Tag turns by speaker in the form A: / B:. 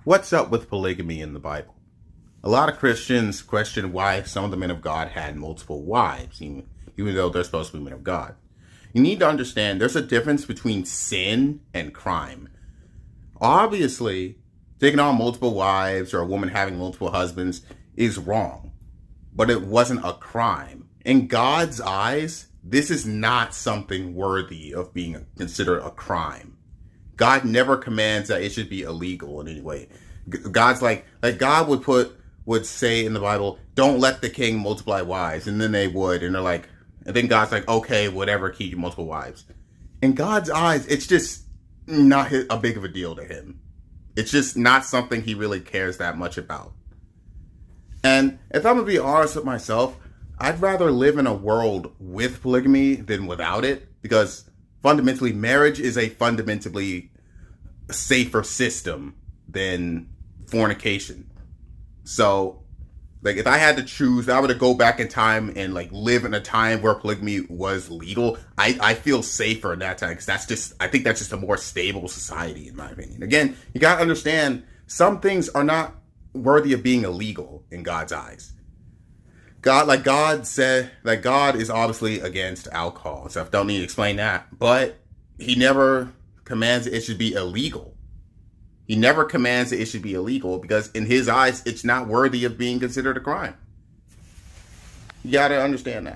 A: What's up with polygamy in the Bible? A lot of Christians question why some of the men of God had multiple wives, even though they're supposed to be men of God. You need to understand there's a difference between sin and crime. Obviously, taking on multiple wives or a woman having multiple husbands is wrong, but it wasn't a crime. In God's eyes, this is not something worthy of being considered a crime. God never commands that it should be illegal in any way. God's like God would say in the Bible, don't let the king multiply wives. And then they would. And they're like, and then God's like, okay, whatever, keep multiple wives. In God's eyes, it's just not a big of a deal to him. It's just not something he really cares that much about. And if I'm going to be honest with myself, I'd rather live in a world with polygamy than without it, because fundamentally, marriage is a fundamentally safer system than fornication. So, if I had to choose, if I were to go back in time and live in a time where polygamy was legal, I feel safer in that time, because I think that's just a more stable society, in my opinion. Again, you gotta understand, some things are not worthy of being illegal in God's eyes. God is obviously against alcohol and stuff. Don't need to explain that. But he never commands it should be illegal. He never commands that it should be illegal, because in his eyes, it's not worthy of being considered a crime. You got to understand that.